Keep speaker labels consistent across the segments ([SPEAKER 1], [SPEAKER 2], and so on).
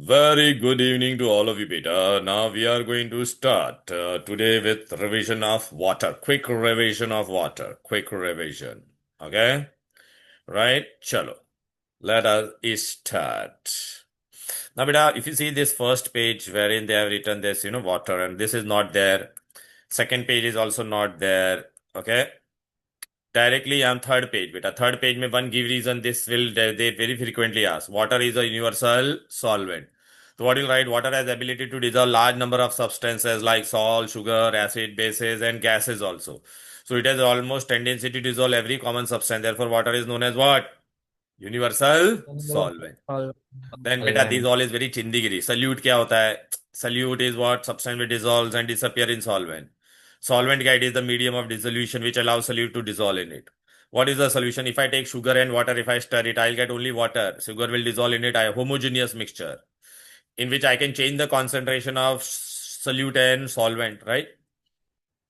[SPEAKER 1] Very good evening to all of you, beta. Now we are going to start today with revision of water. Quick revision of water. Quick revision. Okay? Right? Chalo. Let us start. Now, beta, if you see this first page wherein they have written this, water, and this is not there. Second page is also not there. Okay? Directly on third page, beta. Third page में one give reason this will they very frequently ask. Water is a universal solvent. So what you'll write, water has ability to dissolve large number of substances like salt, sugar, acid, bases, and gases also. So it has almost tendency to dissolve every common substance. Therefore, water is known as what? Universal solvent. Then beta, these
[SPEAKER 2] Solvent.
[SPEAKER 1] all is very chindigiri. Solute क्या होता है? Solute is what substance which dissolves and disappear in solvent. Solvent guide is the medium of dissolution which allows solute to dissolve in it. What is the solution? If I take sugar and water, if I stir it, I'll get only water. Sugar will dissolve in it. I have homogeneous mixture in which I can change the concentration of solute and solvent, right?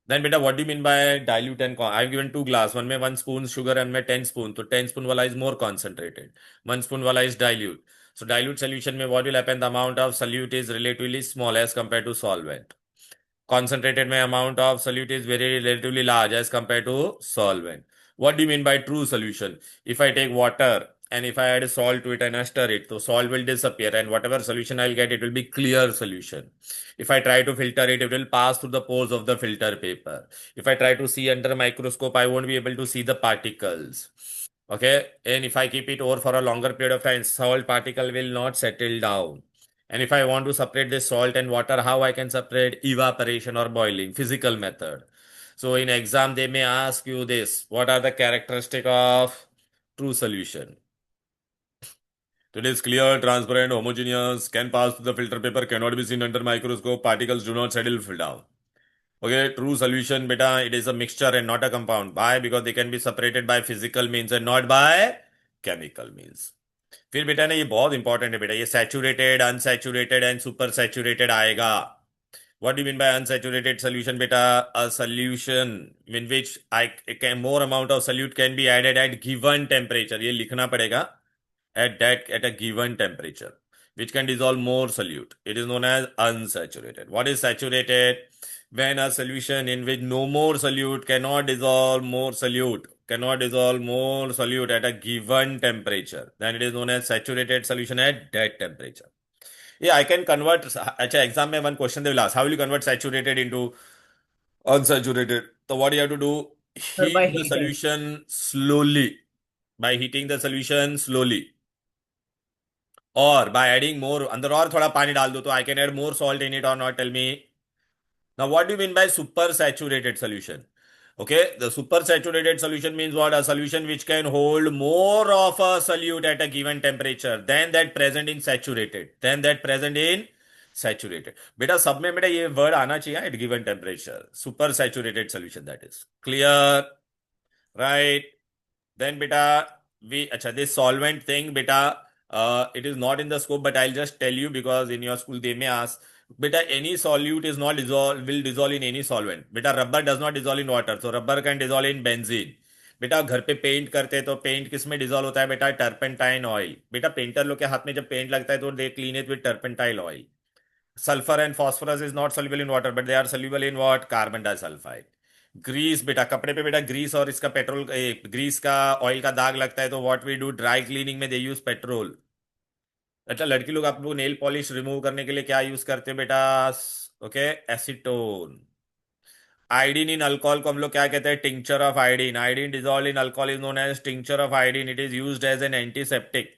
[SPEAKER 1] Then beta, what do you mean by dilute and I've given two glass. One में 1 spoon sugar and में 10 spoon. So 10 spoon वाला is more concentrated. 1 spoon वाला is dilute. So dilute solution में what will happen? The amount of solute is relatively small as compared to solvent. Concentrated में amount of solute is very relatively large as compared to solvent. What do you mean by true solution? If I take water and if I add salt to it and I stir it, so salt will disappear and whatever solution I'll get, it will be clear solution. If I try to filter it, it will pass through the pores of the filter paper. If I try to see under a microscope, I won't be able to see the particles. Okay, and if I keep it over for a longer period of time, salt particle will not settle down. And if I want to separate this salt and water, how I can separate? Evaporation or boiling, physical method. So in exam, they may ask you this: what are the characteristic of true solution? It is clear, transparent, homogeneous, can pass through the filter paper, cannot be seen under microscope, particles do not settle down. Okay, true solution, beta, it is a mixture and not a compound. Why? Because they can be separated by physical means and not by chemical means. फिर बेटा ना ये बहुत important है बेटा, ये saturated unsaturated and super saturated आएगा. What do you mean by unsaturated solution, beta? A solution in which more amount of solute can be added at given temperature. ये लिखना पड़ेगा. At a given temperature, which can dissolve more solute. It is known as unsaturated. What is saturated? When a solution in which no more solute cannot dissolve more solute at a given temperature, then it is known as saturated solution at that temperature. Yeah, I can convert. अच्छा, exam में one question they will ask. How will you convert saturated into unsaturated? So what you have to do?
[SPEAKER 2] Sir, by
[SPEAKER 1] Heat the
[SPEAKER 2] heating.
[SPEAKER 1] solution slowly. By heating the solution slowly. और by adding more, अंदर और थोड़ा पानी डाल दो तो I can add more salt in it or not? Tell me. Now, what do you mean by super saturated solution? Okay, the super saturated solution means what? A solution which can hold more of a solute at a given temperature than that present in saturated. बेटा सब में बेटा ये word आना चाहिए at given temperature. Super saturated solution, that is clear, right? Then beta, this solvent thing, beta, it is not in the scope, but I'll just tell you because in your school they may ask, beta, any solute is not will dissolve in any solvent. Beta, rubber does not dissolve in water, so rubber can dissolve in benzene. बेटा घर पे paint करते हैं तो paint किस में dissolve होता है बेटा? Turpentine oil. बेटा पेंटर लोग के हाथ में जब पेंट लगता है तो they clean it with टर्पेंटाइल oil. Sulfur and phosphorus is not soluble in water, but they are soluble in what? Carbon disulfide. Grease बेटा, कपड़े पे बेटा ग्रीस और इसका पेट्रोल ग्रीस का ऑयल का दाग लगता है तो what we do? Dry cleaning में दे यूज पेट्रोल. अच्छा, लड़की लोग आप लोग नेल पॉलिश रिमूव करने के लिए क्या यूज करते हैं बेटा? Okay, acetone. Iodine in alcohol को हम लोग क्या कहते हैं? Tincture of iodine. Iodine dissolve in alcohol is known as tincture of iodine. It is used as an antiseptic.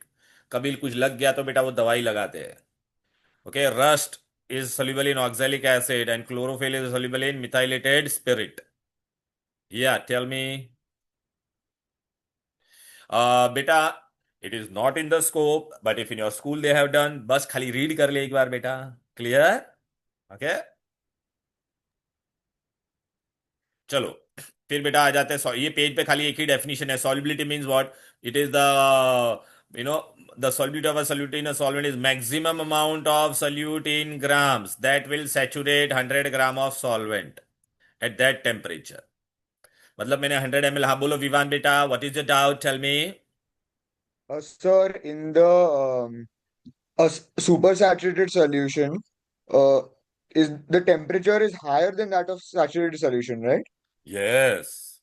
[SPEAKER 1] कभी कुछ लग गया तो बेटा वो दवाई लगाते हैं. Okay, rust is soluble in oxalic acid and chlorophyll is soluble in methylated spirit. Yeah, tell me. Beta, it is not in the scope, but if in your school they have done, बस खाली read कर ले एक बार बेटा. Clear? Okay? चलो फिर बेटा आ जाते हैं. ये पेज पे खाली एक ही डेफिनेशन है. Solubility means what? It is you know, the solubility of a solute in a solvent is maximum amount of solute in grams that will saturate 100 gram of solvent at that temperature. मतलब मैंने 100 ml. हाँ बोलो विवान बेटा, what is the doubt? Tell me.
[SPEAKER 3] Sir, in the
[SPEAKER 2] super saturated solution, uh, is the temperature is higher than that of saturated solution, right?
[SPEAKER 1] Yes.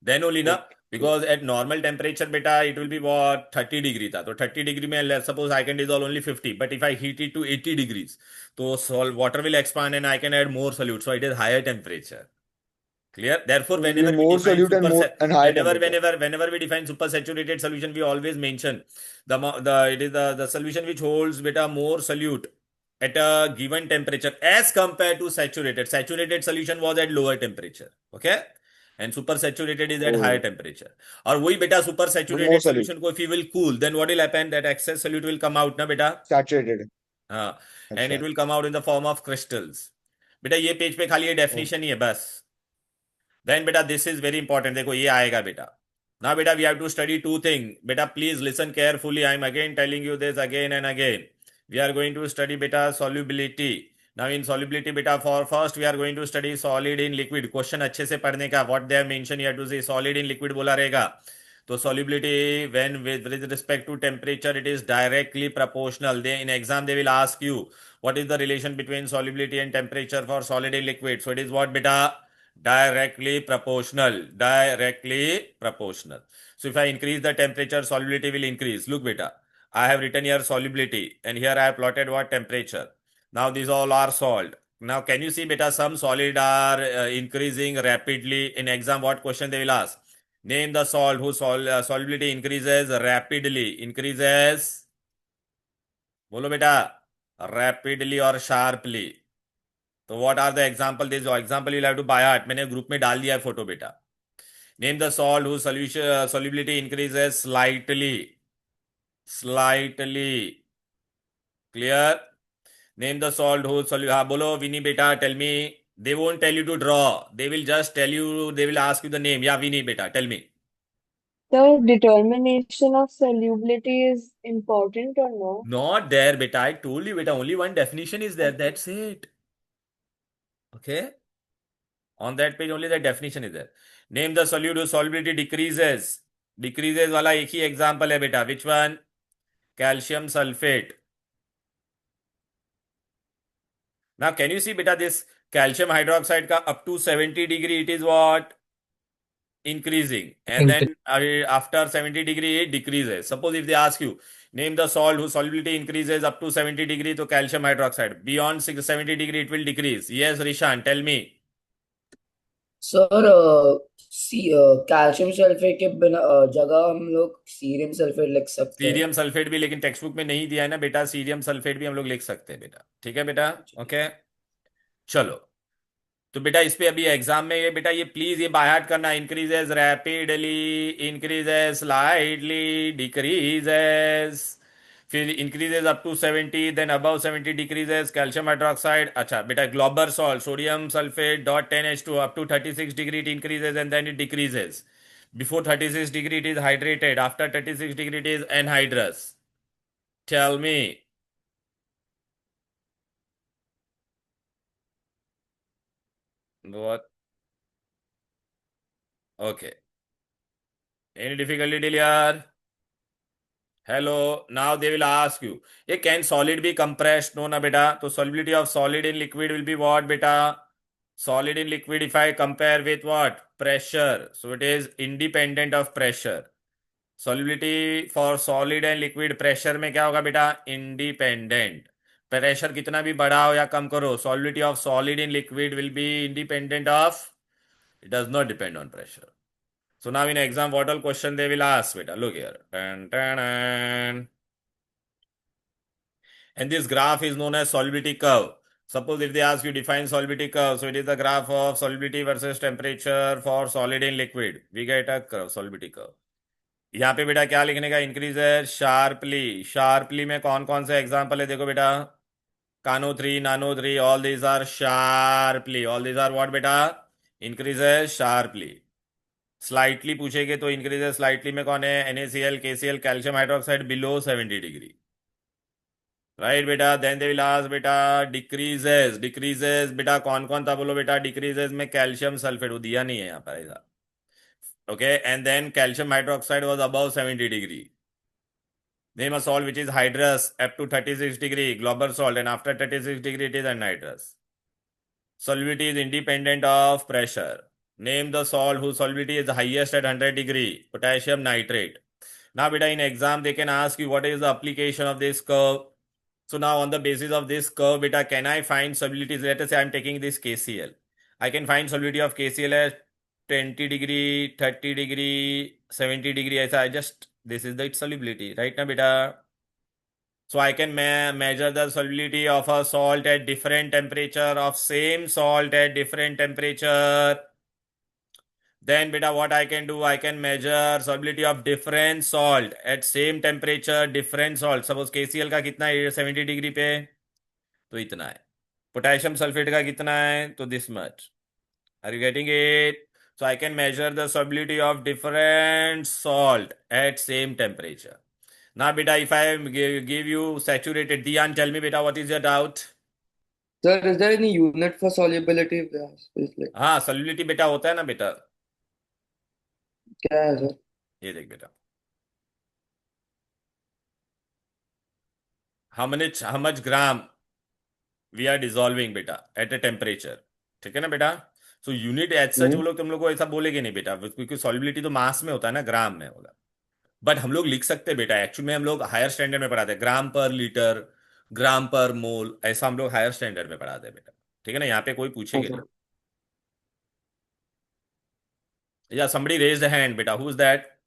[SPEAKER 1] Then only na,
[SPEAKER 2] Okay.
[SPEAKER 1] because at normal temperature, beta, it will be what 30 degree था. तो 30 degree में let's suppose I can dissolve only 50, but if I heat it to 80 degrees, तो water will expand and I can add more solute. So it is higher temperature. Clear? Therefore,
[SPEAKER 2] So it will be
[SPEAKER 1] whenever we
[SPEAKER 2] more
[SPEAKER 1] define
[SPEAKER 2] solute and more and higher temperature.
[SPEAKER 1] whenever we define supersaturated solution, we always mention the solution which holds beta more solute at a given temperature as compared to saturated. Saturated solution was at lower temperature. Okay? And supersaturated is at higher
[SPEAKER 2] Oh,
[SPEAKER 1] temperature. Or we beta
[SPEAKER 2] the more
[SPEAKER 1] supersaturated
[SPEAKER 2] solute,
[SPEAKER 1] solution ko if we will cool, then what will happen? That excess solute will come out, na beta?
[SPEAKER 2] saturated.
[SPEAKER 1] हाँ, and it
[SPEAKER 2] अच्छा.
[SPEAKER 1] will come out in the form of crystals. बेटा ये page पे खाली ये
[SPEAKER 2] Oh,
[SPEAKER 1] definition ही है बस. Then बेटा दिस इज वेरी इंपॉर्टेंट, देखो ये आएगा बेटा. ना बेटा we have to study two thing. बेटा please listen carefully, I am again telling you this again and again. We are going to study बेटा solubility. नाउ इन solubility बेटा for first we are going to study solid in liquid. Question अच्छे से पढ़ने का. What they have mention here to say solid in liquid बोला रहेगा. तो solubility when with respect to temperature it is directly proportional. They in exam they will ask you what is the relation between solubility and temperature for solid in liquid. So it is what beta? Directly proportional. Directly proportional. So if I increase the temperature, solubility will increase. Look beta, I have written here solubility and here I have plotted what temperature. Now these all are solved. Now can you see beta some solid are increasing rapidly. In exam what question they will ask? Name the salt whose solubility increases rapidly. Increases, बोलो बेटा, rapidly or sharply. तो what are the example? This example you'll have to by heart. मैंने group में डाल दिया है photo बेटा. Name the salt whose solubility increases slightly. Slightly. Clear? Name the salt whose solubility. हाँ बोलो विनी बेटा, tell me. They won't tell you to draw. They will just tell you. They will ask you the name. Yeah, Vinny beta, tell me.
[SPEAKER 3] The determination of solubility is important or no?
[SPEAKER 1] Not there, beta. I told you, beta. Only one definition is there.
[SPEAKER 3] Okay.
[SPEAKER 1] That's it. Okay. On that page, only the definition is there. Name the solute whose solubility decreases. Decreases वाला एक ही example है बेटा. Which one? Calcium sulfate. Now, can you see beta this calcium hydroxide ka up to 70 degree it is what? Increasing. And then after 70 degree it decreases. Suppose if they ask you, name the salt whose solubility increases up to 70 degree to calcium hydroxide. Beyond 70 degree it will decrease. Yes, Rishan, tell me.
[SPEAKER 4] Sir calcium sulphate के बिना जगह हम लोग cerium sulphate लिख सकते हैं.
[SPEAKER 1] Cerium sulphate भी लेकिन टेक्स्ट बुक में नहीं दिया है ना बेटा. सीरियम सल्फेट भी हम लोग लिख सकते हैं बेटा. ठीक है बेटा. ओके. चलो. तो बेटा इस पे अभी एग्जाम में ये बेटा ये प्लीज ये बाय हार्ट करना. Increases rapidly, increases slightly, decreases, फिर increases up to 70, then above 70 decreases calcium hydroxide. अच्छा बेटा Glauber salt sodium sulphate dot 10H2 up to 36 degree it increases and then it decreases. Before 36 degree it is hydrated. After 36 degree it is anhydrous. Tell me. What? Okay. Any difficulty till here? Hello. Now they will ask you. Can solid be compressed? No, na beta. So solubility of solid in liquid will be what beta? Solid in liquid if I compare with what? Pressure. So it is independent of pressure. Solubility for solid and liquid pressure में क्या होगा बेटा? Independent. Pressure कितना भी बढ़ा हो या कम करो, solubility of solid in liquid will be independent of, it does not depend on pressure. So now in exam what all question they will ask beta? Look here. Dun, dun, dun. And this graph is known as solubility curve. Suppose if they ask you define solubility curve, so it is the graph of solubility versus temperature for solid in liquid. We get a curve, solubility curve. यहाँ पे बेटा क्या लिखने का? Increase है sharply. Sharply में कौन कौन से एग्जांपल है देखो बेटा. कानो 3, नानो 3, all these are sharply. All these are what बेटा? इंक्रीज है शार्पली. स्लाइटली पूछेगे तो इंक्रीज है स्लाइटली में कौन है? NaCl, KCl, calcium hydroxide below 70 degree. Right बेटा. देन दे विल आस्क बेटा डिक्रीजेस. डिक्रीजेस बेटा कौन कौन था बोलो बेटा? डिक्रीजेस में कैल्शियम सल्फेट, वो दिया नहीं है यहाँ पर ऐसा. Okay. And then calcium hydroxide was above 70 degree. Name a salt which is hydrous up to 36 degree, global salt, and after 36 degree it is anhydrous. Solubility is independent of pressure. Name the salt whose solubility is highest at 100 degree, potassium nitrate. Now, beta, in exam, they can ask you what is the application of this curve. So now on the basis of this curve, beta, can I find solubilities? Let us say I'm taking this KCl. I can find solubility of KCl at 20 degree, 30 degree, 70 degree. This is the its solubility, right now, beta? So I can measure the solubility of a salt at different temperature, of same salt at different temperature. Then beta, what I can do, I can measure solubility of different salt at same temperature, different salt. Suppose KCl का कितना है 70 degree पे, तो इतना है. Potassium sulphate का कितना है, तो this much. Are you getting it? So I can measure the solubility of different salt at same temperature. Now beta, if I give you saturated, Diyan, tell me beta, what is your doubt?
[SPEAKER 5] Sir, is there any unit for solubility? Yes, it's like,
[SPEAKER 1] हाँ, solubility बेटा होता है ना बेटा,
[SPEAKER 5] क्या है sir?
[SPEAKER 1] ये देख बेटा, how much gram we are dissolving बेटा at a temperature, ठीक है ना बेटा. सो यूनिट एज सच वो लोग तुम लोग को ऐसा बोलेगे नहीं बेटा, क्योंकि सॉल्युबिलिटी तो मास में होता है ना, ग्राम में होगा. बट हम लोग लिख सकते हैं बेटा, एक्चुअली में हम लोग हायर स्टैंडर्ड में पढ़ाते हैं, ग्राम पर लीटर, ग्राम पर मोल, ऐसा हम लोग हायर स्टैंडर्ड में पढ़ाते हैं बेटा, ठीक है ना. यहाँ पे कोई पूछेगा नहीं. या somebody raised a hand beta, who's that?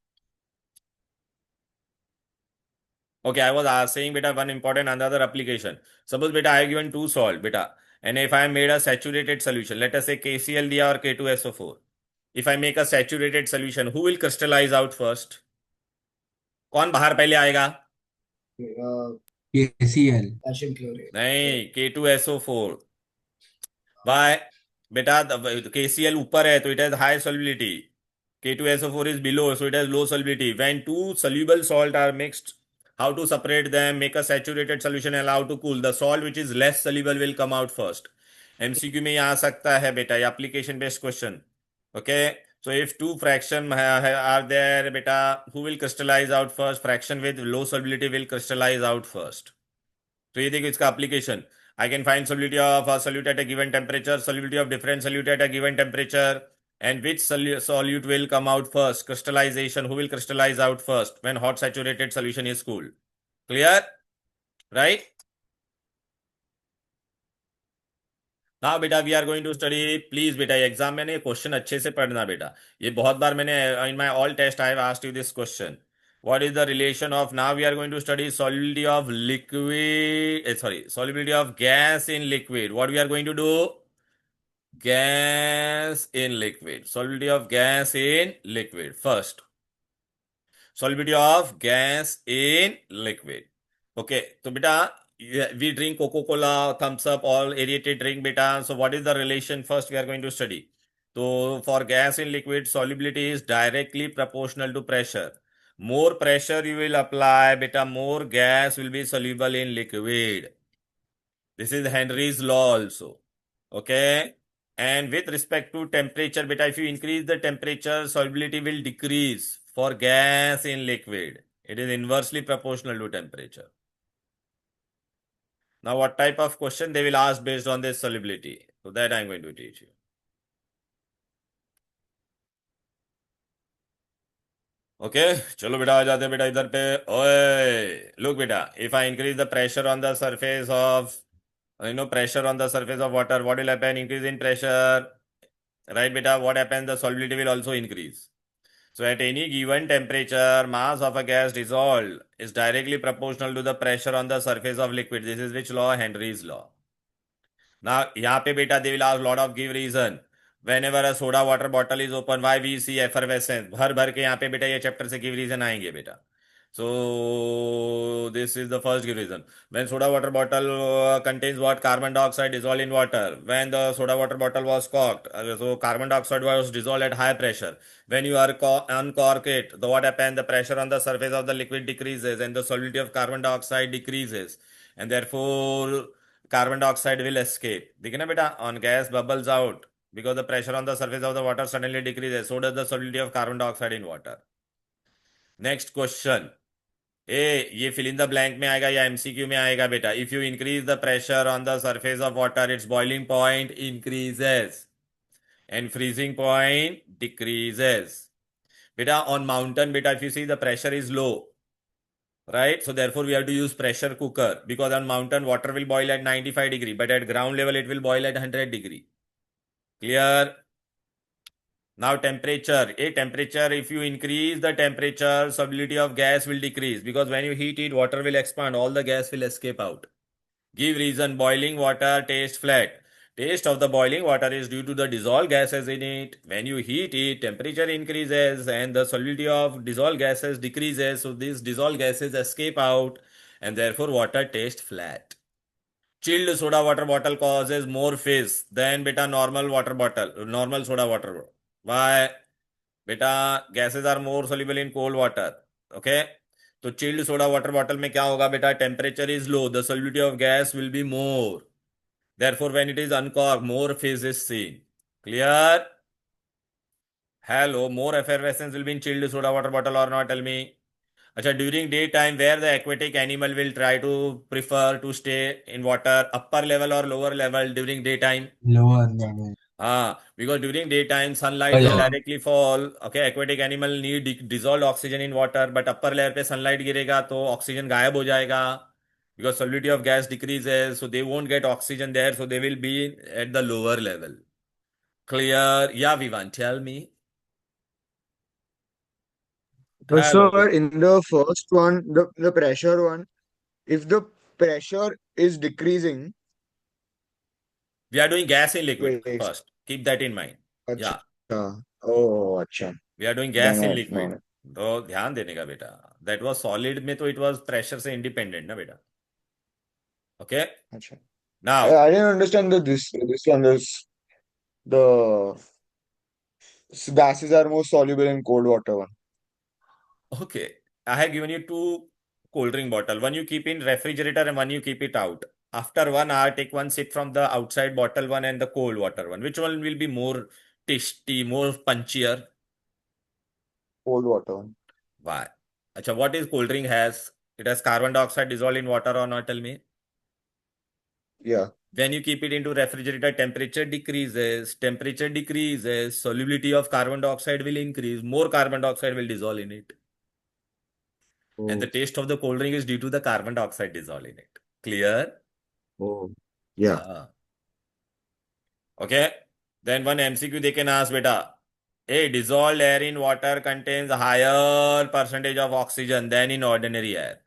[SPEAKER 1] Okay, I was saying beta one important another application. Suppose beta I have given two salt beta, and if I made a saturated solution, let us say KCl दिया और K2SO4. If I make a saturated solution, who will crystallize out first? कौन बाहर पहले आएगा?
[SPEAKER 4] KCl. Potassium chloride.
[SPEAKER 1] नहीं, K2SO4. Why? बेटा KCl ऊपर है तो it has high solubility. K2SO4 is below, so it has low solubility. When two soluble salt are mixed, how to separate them? Make a saturated solution and allow to cool. The salt which is less soluble will come out first. MCQ में ये आ सकता है बेटा, ये application based question. Okay, so if two fraction are there beta, who will crystallize out first? Fraction with low solubility will crystallize out first. तो ये देखो इसका application. I can find solubility of a solute at a given temperature, solubility of different solute at a given temperature, and which solute will come out first. Crystallization, who will crystallize out first when hot saturated solution is cool. Clear? Right? Now beta we are going to study, please beta exam में ने question अच्छे से पढ़ना बेटा. ये बहुत बार मैंने in my all test I have asked you this question. What is the relation of, now we are going to study solubility of solubility of gas in liquid. What we are going to do? Gas in liquid. Solubility of gas in liquid. First, solubility of gas in liquid. Okay, so beta, we drink Coca-Cola, Thumbs Up, all aerated drink beta. So what is the relation? First we are going to study. So for gas in liquid, solubility is directly proportional to pressure. More pressure you will apply beta, more gas will be soluble in liquid. This is Henry's law also. Okay. And with respect to temperature, beta, if you increase the temperature, solubility will decrease for gas in liquid. It is inversely proportional to temperature. Now, what type of question they will ask based on this solubility? So that I am going to teach you. Okay, चलो बेटा आ जाते हैं बेटा इधर पे. ओए, look बेटा, if I increase the pressure on the surface of, pressure on the surface of water, what will happen? Increase in pressure, right beta? What happens? The solubility will also increase. So at any given temperature, mass of a gas dissolved is directly proportional to the pressure on the surface of liquid. This is which law? Henry's law. Now, यहाँ पे बेटा they will ask lot of give reason. Whenever a soda water bottle is open, why we see effervescence? भर भर के यहाँ पे बेटा ये चैप्टर से give reason आएंगे बेटा. So this is the first give reason. When soda water bottle contains what? Carbon dioxide dissolved in water. When the soda water bottle was corked, so carbon dioxide was dissolved at high pressure. When you are uncork it, what happens? The pressure on the surface of the liquid decreases and the solubility of carbon dioxide decreases, and therefore carbon dioxide will escape. देखिए ना बेटा, on gas bubbles out because the pressure on the surface of the water suddenly decreases. So does the solubility of carbon dioxide in water. Next question. ये fill in the blank में आएगा या MCQ में आएगा बेटा? If you increase the pressure on the surface of water it's boiling point increases and freezing point decreases. Beta, on mountain, beta, if you see the pressure is low, right? So therefore we have to use pressure cooker, because on mountain water will boil at 95 degree, but at ground level it will boil at 100 degree. Clear? Now temperature. Temperature, if you increase the temperature, solubility of gas will decrease, because when you heat it, water will expand, all the gas will escape out. Give reason. Boiling water tastes flat. Taste of the boiling water is due to the dissolved gases in it. When you heat it, temperature increases and the solubility of dissolved gases decreases. So these dissolved gases escape out and therefore water tastes flat. Chilled soda water bottle causes more fizz than beta normal water bottle, normal soda water. Why? Beta gases are more soluble in cold water. Okay. तो chilled soda water bottle में क्या होगा बेटा? Temperature is low, the solubility of gas will be more, therefore when it is uncork more phase is seen. Clear? Hello, more effervescence will be in chilled soda water bottle और not? Tell me. अच्छा, during day time where the aquatic animal will try to prefer to stay in water, upper level और lower level during day time?
[SPEAKER 6] Lower level.
[SPEAKER 1] Because during daytime sunlight will directly fall. Okay, aquatic animal need dissolved oxygen in water, but upper layer पे sunlight गिरेगा तो oxygen गायब हो जाएगा, because solubility of gas decreases, so they won't get oxygen there, so they will be at the lower level. Clear? Yeah, Vivan, tell me.
[SPEAKER 2] So
[SPEAKER 1] Hello.
[SPEAKER 2] in the first one, the pressure one, if the pressure is decreasing,
[SPEAKER 1] We are doing gas in liquid
[SPEAKER 2] wait,
[SPEAKER 1] first. Keep that in mind. Yeah,
[SPEAKER 2] अच्छा, oh, अच्छा,
[SPEAKER 1] we are doing
[SPEAKER 2] then
[SPEAKER 1] gas in
[SPEAKER 2] what?
[SPEAKER 1] liquid.
[SPEAKER 2] No,
[SPEAKER 1] तो ध्यान देने का बेटा. That was solid में तो it was pressure से independent ना बेटा. Okay.
[SPEAKER 2] अच्छा.
[SPEAKER 1] Now.
[SPEAKER 2] I didn't understand that this one is the gases are more soluble in cold water one.
[SPEAKER 1] Okay, I have given you two cold drink bottle. One you keep in refrigerator and one you keep it out. After 1 hour, take one sip from the outside bottle one and the cold water one. Which one will be more tasty, more punchier?
[SPEAKER 2] Cold water one.
[SPEAKER 1] Why? Acha, what is cold drink has? It has carbon dioxide dissolved in water or not? Tell me.
[SPEAKER 2] Yeah.
[SPEAKER 1] When you keep it into refrigerator, temperature decreases. Temperature decreases. Solubility of carbon dioxide will increase. More carbon dioxide will dissolve in it. And the
[SPEAKER 2] Oh,
[SPEAKER 1] taste of the cold drink is due to the carbon dioxide dissolved in it. Clear?
[SPEAKER 2] oh, yeah.
[SPEAKER 1] Okay. Then one MCQ they can ask, beta. A dissolved air in water contains a higher percentage of oxygen than in ordinary air.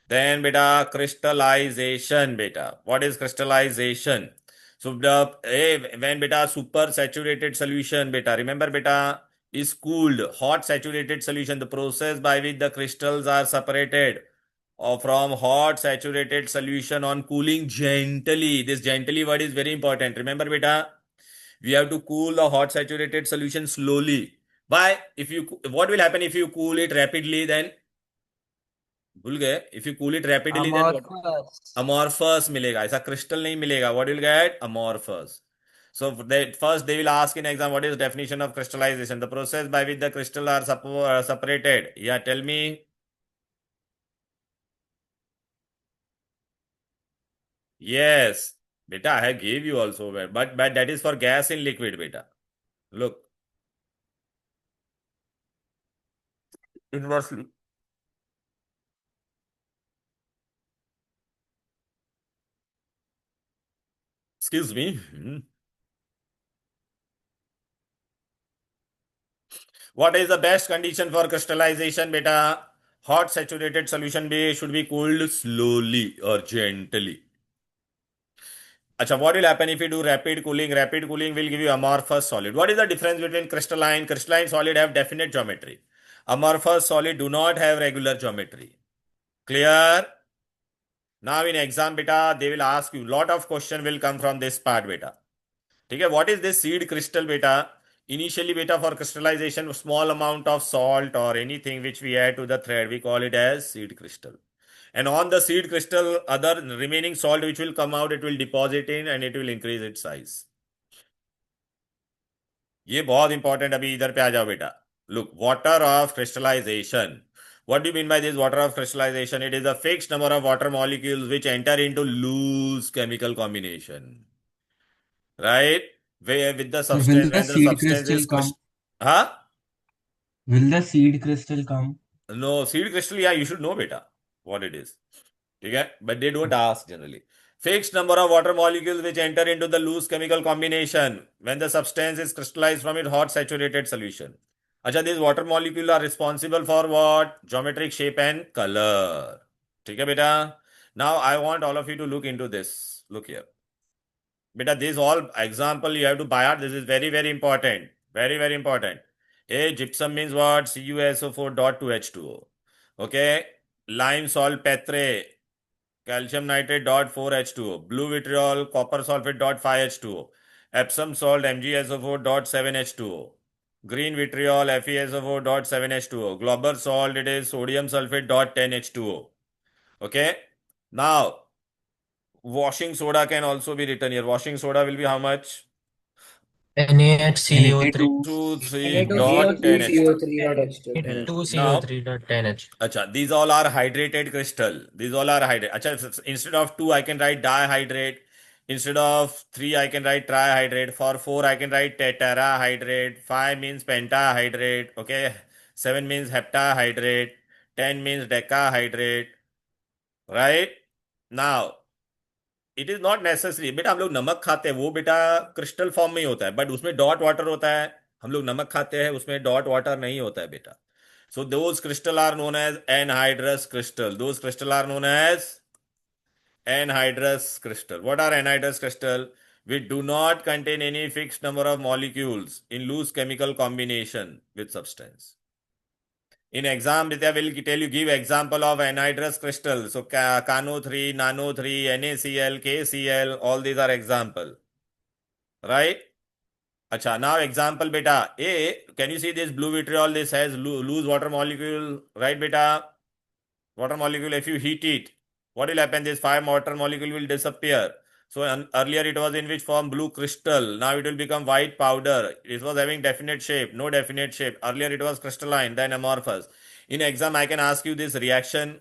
[SPEAKER 1] Then beta, crystallization, beta. What is crystallization? So when beta super saturated solution, beta, remember beta, is cooled, hot saturated solution, the process by which the crystals are separated or from hot saturated solution on cooling gently. This gently word is very important. Remember beta, we have to cool the hot saturated solution slowly. Why? What will happen if you cool it rapidly? Then भूल गए, if you cool it rapidly then what?
[SPEAKER 4] Amorphous.
[SPEAKER 1] Amorphous मिलेगा, ऐसा crystal नहीं मिलेगा. What will get? Amorphous. So first they will ask in exam, what is definition of crystallization? The process by which the crystal are separated. Yeah, tell me. Yes, beta, I gave you also, but that is for gas in liquid, beta. Look, inversely. Excuse me. What is the best condition for crystallization, beta? Hot saturated solution should be cooled slowly or gently. Acha, what will happen if you do rapid cooling? Rapid cooling will give you amorphous solid. What is the difference between crystalline? Crystalline solid have definite geometry. Amorphous solid do not have regular geometry. Clear? Now in exam, beta, they will ask you, lot of question will come from this part, beta. Okay, what is this seed crystal, beta? Initially, beta, for crystallization, small amount of salt or anything which we add to the thread, we call it as seed crystal. And on the seed crystal, other remaining salt which will come out, it will deposit in and it will increase its size. ये बहुत important, अभी इधर पे आ जाओ बेटा. Look, water of crystallization. What do you mean by this water of crystallization? It is a fixed number of water molecules which enter into loose chemical combination, right? Where with the
[SPEAKER 6] So will
[SPEAKER 1] substance,
[SPEAKER 6] the
[SPEAKER 1] when the
[SPEAKER 6] seed
[SPEAKER 1] substance
[SPEAKER 6] crystal
[SPEAKER 1] is
[SPEAKER 6] come?
[SPEAKER 1] huh?
[SPEAKER 6] Will the seed crystal come?
[SPEAKER 1] No, seed crystal, yeah, you should know beta what it is. Okay? But they don't ask generally. Fixed number of water molecules which enter into the loose chemical combination when the substance is crystallized from its hot saturated solution. Acha, these water molecules are responsible for what? Geometric shape and color. Okay, beta? Now I want all of you to look into this. Look here. Beta, this all example you have to buy out. This is very, very important. Very, very important. A gypsum means what? CuSO4.2H2O. Okay. Lime salt petre, calcium nitrate dot 4H2O. Blue vitriol, copper sulfate dot 5H2O. Epsom salt MgSO4 dot 7H2O. Green vitriol FeSO4 dot 7H2O. Glauber salt, it is sodium sulfate dot 10H2O. Okay. Now, washing soda can also be written here. Washing soda will be how much?
[SPEAKER 7] NaHCO3
[SPEAKER 1] 2, 3 dot 10H.
[SPEAKER 4] Na2CO3 dot H2.
[SPEAKER 1] Now,
[SPEAKER 7] 2CO3.10H.
[SPEAKER 1] acha, these all are hydrated crystal. These all are hydrated. Acha, instead of 2, I can write dihydrate. Instead of 3, I can write trihydrate. For 4, I can write tetrahydrate. 5 means pentahydrate. Okay. 7 means heptahydrate. 10 means decahydrate. Right? Now, it is not necessary बेटा हम लोग नमक खाते हैं वो बेटा crystal form में ही होता है बट उसमें डॉट वाटर होता है हम लोग नमक खाते हैं उसमें डॉट वाटर नहीं होता है बेटा so those crystal are known as anhydrous crystal those crystal are known as anhydrous crystal. What are anhydrous crystal? We do not contain any fixed number of molecules in loose chemical combination with substance. In exam, Vidya will tell you, give example of anhydrous crystal. So, Cano 3, Nano 3, NaCl, KCl, all these are example. Right? Acha, now example beta. A, can you see this blue vitriol? This has loose water molecule. Right, beta? Water molecule, if you heat it, what will happen? This 5 water molecule will disappear. So earlier it was in which form? Blue crystal. Now it will become white powder. It was having definite shape, no definite shape. Earlier it was crystalline, then amorphous. In exam, I can ask you this reaction.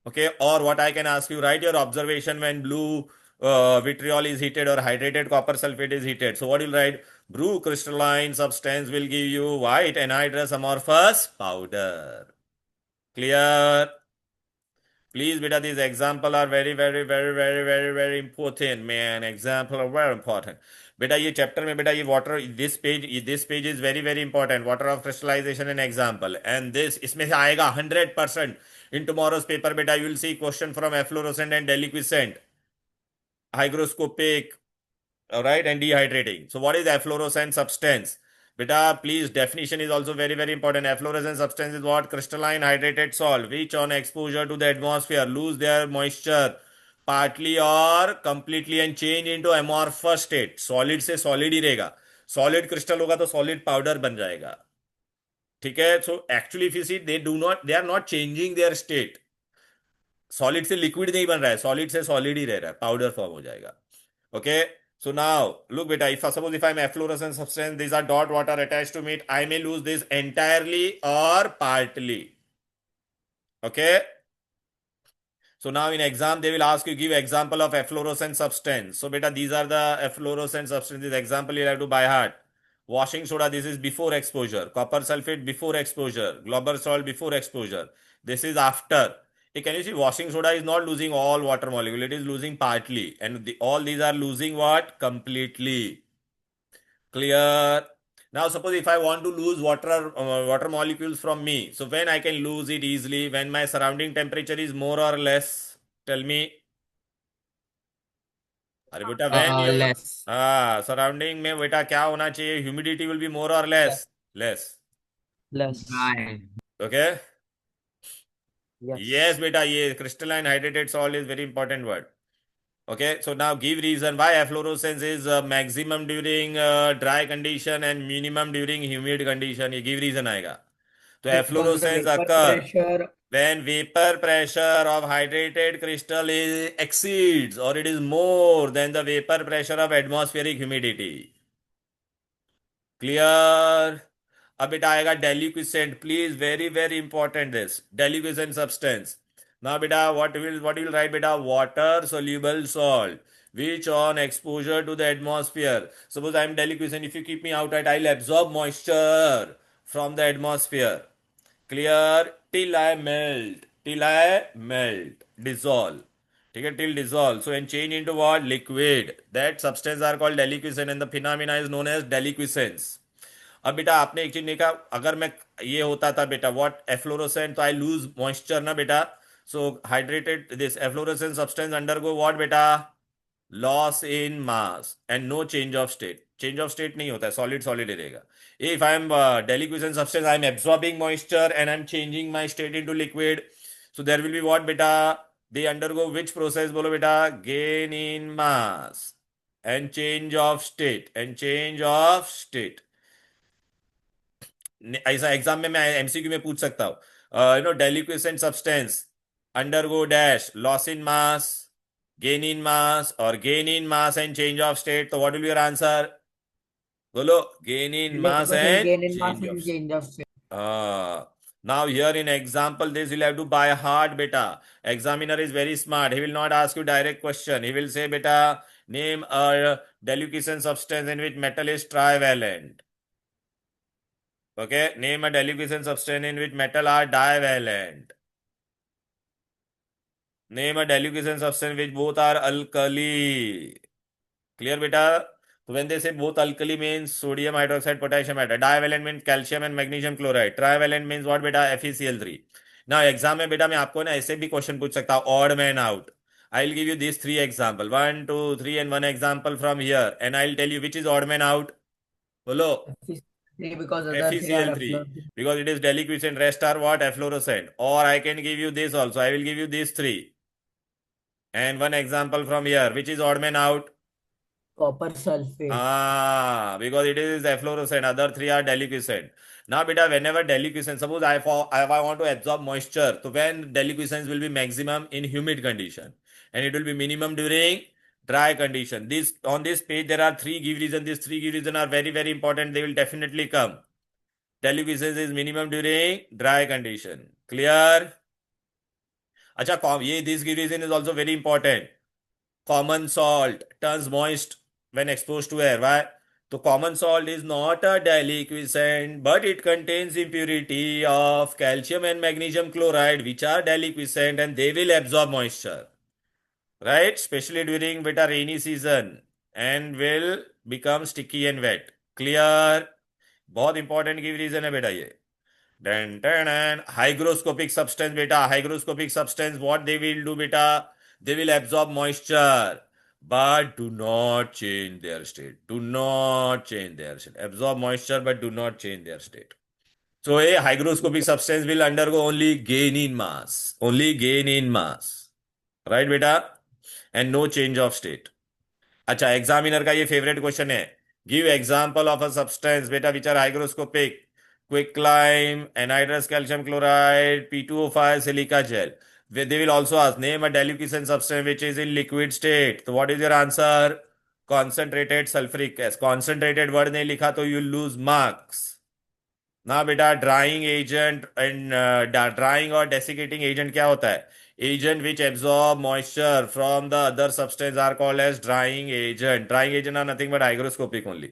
[SPEAKER 1] Okay, or what I can ask you, write your observation when blue vitriol is heated or hydrated copper sulfate is heated. So what you'll write? Blue crystalline substance will give you white anhydrous amorphous powder. Clear? Please, beta, these examples are very important, man. Example are very important. Beta, ये chapter में beta ये water this page is very important. Water of crystallization and example. And this इसमें से आएगा 100%. In tomorrow's paper, beta, you will see question from efflorescent and deliquescent, hygroscopic, all right, and dehydrating. So what is efflorescent substance? Beta, please, definition is also very important. Efflorescent substance is what? Crystalline hydrated salt, which on exposure to the atmosphere lose their moisture partly or completely and change into amorphous state. Solid से solid ही रहेगा. Solid crystal होगा तो solid powder बन जाएगा. ठीक है? So actually if you see, they are not changing their state. Solid से liquid नहीं बन रहा है. Solid से solid ही रह रहा है. Powder form हो जाएगा. Okay? So now, look beta, suppose if I'm efflorescent substance, these are dot water attached to it, I may lose this entirely or partly. Okay? So now in exam, they will ask you, give example of efflorescent substance. So beta, these are the efflorescent substances. Example you have to by heart. Washing soda, this is before exposure. Copper sulfate before exposure. Glauber salt before exposure. This is after. Can you see washing soda is not losing all water molecule, it is losing partly, and all these are losing what? Completely. Clear? Now suppose if I want to lose water molecules from me, so when I can lose it easily? When my surrounding temperature is more or less? Tell me. अरे बेटा when
[SPEAKER 7] Less.
[SPEAKER 1] surrounding में बेटा क्या होना चाहिए? Humidity will be more or less? Less. Okay? Yes, beta, yes. Crystalline hydrated salt is very important word. Okay, so now give reason why efflorescence is maximum during dry condition and minimum during humid condition. ये give reason आएगा. तो efflorescence occur when vapor pressure of hydrated crystal exceeds or it is more than the vapor pressure of atmospheric humidity. Clear? अब बेटा आएगा deliquescent, please very very important this deliquescent substance. Now बेटा what will write बेटा, water soluble salt which on exposure to the atmosphere, suppose I am deliquescent, if you keep me outside I'll absorb moisture from the atmosphere. Clear? Till I melt, dissolve. ठीक है, till dissolve, so and change into what, liquid, that substance are called deliquescent and the phenomena is known as deliquescence. अब बेटा आपने एक चीज देखा, अगर मैं ये होता था बेटा व्हाट एफ्लोरोसेंट, तो आई लूज मॉइस्चर ना बेटा, so hydrated this efflorescent substance undergo what बेटा, loss in mass and no change of state. Change of state नहीं होता है, सॉलिड सॉलिड रहेगा. If I am deliquescent substance, I am absorbing moisture and I am changing my state into liquid, so there will be what बेटा, they undergo which process, बोलो बेटा, gain in mass and change of state, ऐसा exam में मैं MCQ में पूछ सकता हूं, deliquescent substance undergo dash, loss in mass, gain in mass, और gain in mass and change of state. तो व्हाट विल योर आंसर, बोलो, gain in mass
[SPEAKER 4] Liquid
[SPEAKER 1] and
[SPEAKER 4] gain in mass
[SPEAKER 1] change
[SPEAKER 4] and
[SPEAKER 1] of.
[SPEAKER 4] change of state.
[SPEAKER 1] Now here in example this you'll have to by heart beta. Examiner is very smart, he will not ask you direct question, he will say beta, name a deliquescent substance in which metal is trivalent. Okay, name a deliquescent substance in which metal are divalent. Name a deliquescent substance which both are alkali. Clear beta? So when they say both alkali means sodium hydroxide, potassium hydroxide. Divalent means calcium and magnesium chloride. Trivalent means what beta? FeCl3. Now exam में बेटा मैं आपको ना ऐसे भी question पूछ सकता हूँ, odd man out. I'll give you these three example, 1, 2, 3 and one example from here, and I'll tell you which is odd man out. बोलो.
[SPEAKER 4] Because other three are
[SPEAKER 1] FeCl3
[SPEAKER 4] effluent.
[SPEAKER 1] because it is deliquescent, rest are what, efflorescent. Or I can give you this also, I will give you these three and one example from here, which is odd man out.
[SPEAKER 4] Copper sulfate.
[SPEAKER 1] Because it is efflorescent, other three are deliquescent. Now beta, whenever deliquescent, suppose if I want to absorb moisture, so when deliquescence will be maximum in humid condition and it will be minimum during dry condition. This on this page there are three give reasons. These three give reasons are very very important, they will definitely come. Deliquescence is minimum during dry condition. Clear? अच्छा, ये this give reason is also very important. Common salt turns moist when exposed to air. Why? So common salt is not a deliquescent, but it contains impurity of calcium and magnesium chloride, which are deliquescent and they will absorb moisture, right? Especially during beta rainy season, and will become sticky and wet. Clear? बहुत important की reason है बेटा ये. Then hygroscopic substance beta, hygroscopic substance, what they will do beta, they will absorb moisture but do not change their state, absorb moisture but do not change their state. So a hygroscopic substance will undergo only gain in mass, right beta, and no change of state. अच्छा, examiner का ये favourite question है, give example of a substance बेटा which are hygroscopic, quicklime, anhydrous calcium chloride, P2O5, silica gel. They will also ask, name a deliquescent substance which is in liquid state. So what is your answer? Concentrated sulfuric acid. Concentrated word नहीं लिखा तो you lose marks. ना बेटा, drying agent and drawing और डेसिकेटिंग agent क्या होता है? Agent which absorb moisture from the other substance are called as drying agent. Drying agent are nothing but hygroscopic only.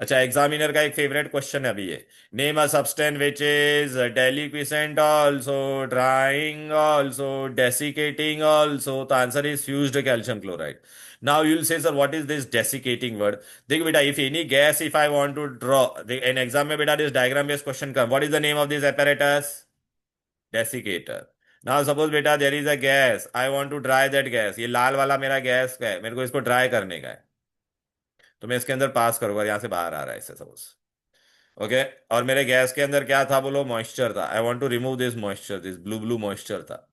[SPEAKER 1] अच्छा, एग्जामिनर का एक फेवरेट क्वेश्चन है अभी ये, name a substance which is deliquescent also, drying also, desiccating also. तो answer is fused calcium chloride. Now you will say, sir, what is this desiccating word? देखो बेटा, if any gas, if I want to draw, in exam में बेटा this diagram based question come. What is the name of this apparatus? Desiccator. Now suppose बेटा there is a gas, I want to dry that gas. ये लाल वाला मेरा gas का है, मेरे को इसको ड्राई करने का है, तो मैं इसके अंदर पास करूंगा, यहाँ से बाहर आ रहा है इससे सपोज. ओके, और मेरे गैस के अंदर क्या था, बोलो, मॉइस्चर था. I want to remove this moisture, this blue moisture था.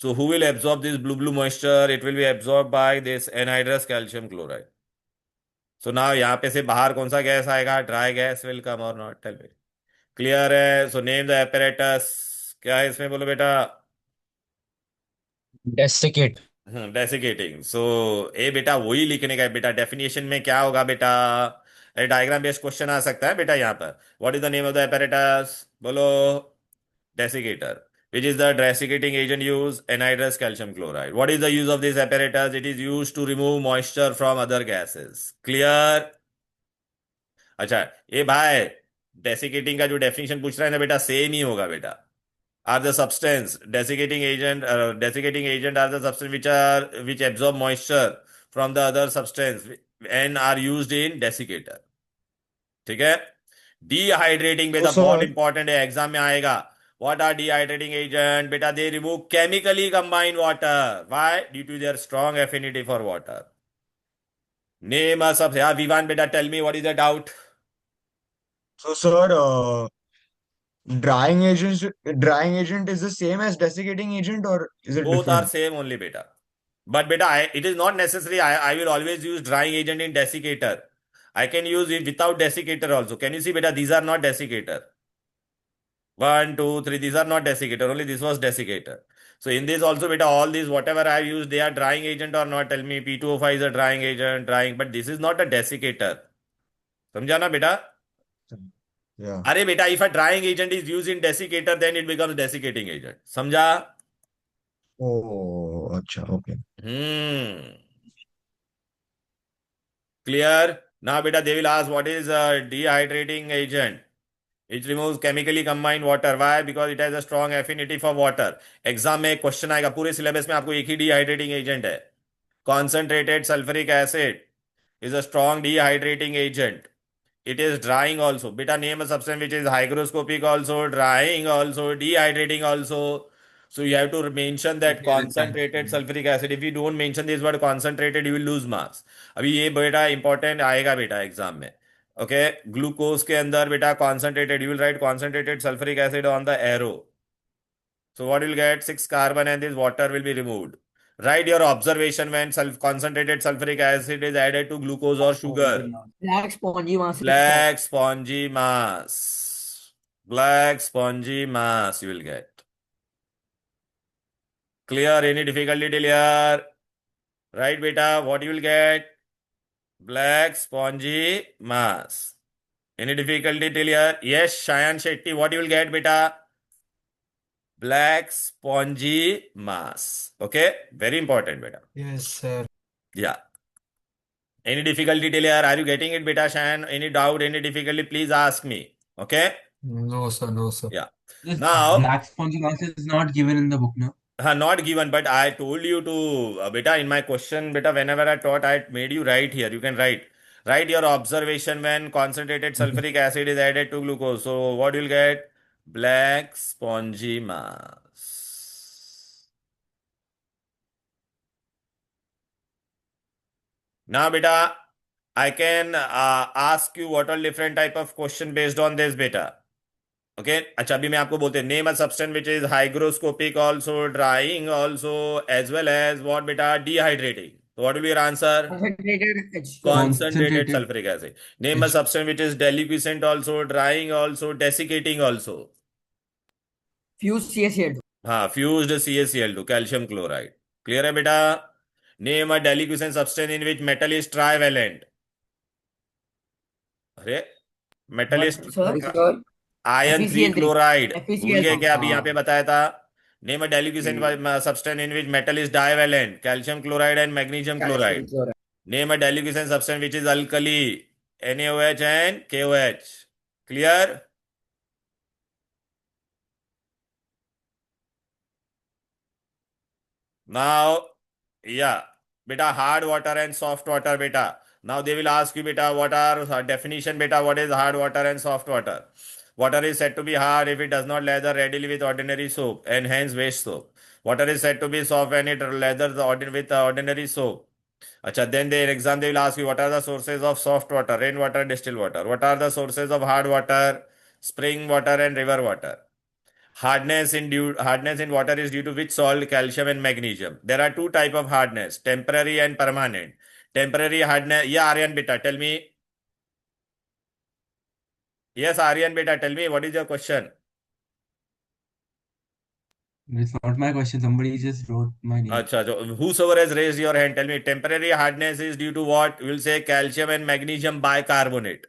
[SPEAKER 1] So who will absorb this blue moisture? It will be absorbed by this anhydrous calcium chloride. So now यहाँ पे से बाहर कौन सा गैस आएगा? Dry gas will come or not? Tell me. Clear है? So name the apparatus. क्या है इसमें, बोलो बेटा?
[SPEAKER 5] Desiccate.
[SPEAKER 1] डेसिकेटिंग. सो ए बेटा वही लिखने का है बेटा. डेफिनेशन में क्या होगा बेटा? अरे डायग्राम बेस्ड क्वेश्चन आ सकता है बेटा यहाँ पर. What is the name of the apparatus? बोलो. Desiccator. Which is the desiccating agent used? Anhydrous calcium chloride. What is the use of this apparatus? It is used to remove moisture from other gases. Clear? अच्छा, ये भाई डेसिकेटिंग का जो definition पूछ रहा है ना बेटा, सेम ही होगा बेटा. Are the substance desiccating agent are the substance which absorb moisture from the other substance and are used in desiccator. ठीक है. डिहाइड्रेटिंग बेटा
[SPEAKER 2] So,
[SPEAKER 1] बहुत
[SPEAKER 2] sir,
[SPEAKER 1] इंपॉर्टेंट है, एग्जाम में आएगा. What are dehydrating agent? बेटा they remove chemically combined water. Why? Due to their strong affinity for water. Name a sub. yeah, Vivaan बेटा tell me what is the doubt.
[SPEAKER 2] sir, drying agent is the same as desiccating agent, or is it
[SPEAKER 1] Both are
[SPEAKER 2] different?
[SPEAKER 1] same only beta. But beta, it is not necessary. I will always use drying agent in desiccator. I can use it without desiccator also. Can you see beta? These are not desiccator. 1, 2, 3. These are not desiccator. Only this was desiccator. So in this also beta, all these whatever I have used, they are drying agent or not? Tell me. P2O5 is a drying agent, drying. But this is not a desiccator. समझा ना बेटा?
[SPEAKER 2] Yeah.
[SPEAKER 1] अरे बेटा, if a drying agent is used in desiccator, then it becomes desiccating agent. समझा?
[SPEAKER 2] Oh, acha, okay.
[SPEAKER 1] Clear? Now beta, they will ask what is a dehydrating agent. It removes chemically combined water. Why? Because it has a strong affinity for water. Exam में एक question आएगा, पूरे syllabus में आपको एक ही dehydrating agent है. Concentrated sulfuric acid is a strong dehydrating agent. It is drying also. Beta, name a substance which is hygroscopic also, drying also, dehydrating also. So you have to mention that concentrated sulfuric acid. If you don't mention this word concentrated, you will lose marks. अभी ये बेटा important आएगा बेटा exam में. Okay, glucose के अंदर बेटा concentrated, you will write concentrated sulphuric acid on the arrow. So what you will get? 6 carbon and this water will be removed. Write your observation when concentrated sulfuric acid is added to glucose or sugar.
[SPEAKER 4] Black spongy mass.
[SPEAKER 1] Black spongy mass. Black spongy mass you will get. Clear? Any difficulty till here? Right, beta? What you will get? Black spongy mass. Any difficulty till here? Yes, Shayan Shetty. What you will get, beta? Black spongy mass. Okay? Very important, beta.
[SPEAKER 7] Yes, sir.
[SPEAKER 1] Yeah. Any difficulty till here? Are you getting it, beta Shayan? Any doubt, any difficulty, please ask me. Okay?
[SPEAKER 7] No, sir. No, sir.
[SPEAKER 1] Yeah.
[SPEAKER 6] This
[SPEAKER 1] Now,
[SPEAKER 6] black spongy mass is not given in the book, no?
[SPEAKER 1] not given, but I told you to, beta, in my question, beta, whenever I taught, I made you write here. You can write. Write your observation when concentrated sulfuric acid is added to glucose. So, what you'll get? Black spongy mass. Now, beta, I can ask you what all different type of question based on this, beta. Okay. अच्छा, अभी मैं आपको बोलते हैं name a substance which is hygroscopic also, drying also, as well as what बेटा? Dehydrating. तो what will be your answer?
[SPEAKER 4] Concentrated H2O.
[SPEAKER 1] Concentrated sulfuric acid. Name a substance which is deliquescent also, drying also, desiccating also.
[SPEAKER 4] Fused CaCl2.
[SPEAKER 1] हाँ, fused CaCl2, calcium chloride. Clear है बेटा? Name a deliquescent substance in which metal is trivalent. अरे metal is
[SPEAKER 4] Sir,
[SPEAKER 1] ion 3
[SPEAKER 4] FeCl3.
[SPEAKER 1] Chloride. भूल गए
[SPEAKER 4] FeCl3.
[SPEAKER 1] क्या? अभी यहाँ पे बताया था. Name a deliquescent substance in which metal is divalent. Calcium chloride and magnesium chloride. Name a delicate substance which is alkali. NaOH and KOH. Clear? Now, yeah, beta, hard water and soft water, beta. Now they will ask you, beta, what are definition, beta, what is hard water and soft water? Water is said to be hard if it does not lather readily with ordinary soap and hence waste soap. Water is said to be soft when it lathers with ordinary soap. Acha, then their exam they will ask you what are the sources of soft water, rainwater, distilled water. What are the sources of hard water? Spring water and river water. Hardness in water is due to which salt? Calcium and magnesium. There are two type of hardness, temporary and permanent. Temporary hardness. Yeah, Aryan beta, tell me. Yes, Aryan beta, tell me what is your question?
[SPEAKER 6] It's not my question. Somebody just wrote my name.
[SPEAKER 1] अच्छा, so whosoever has raised your hand, tell me temporary hardness is due to what? We'll say calcium and magnesium bicarbonate.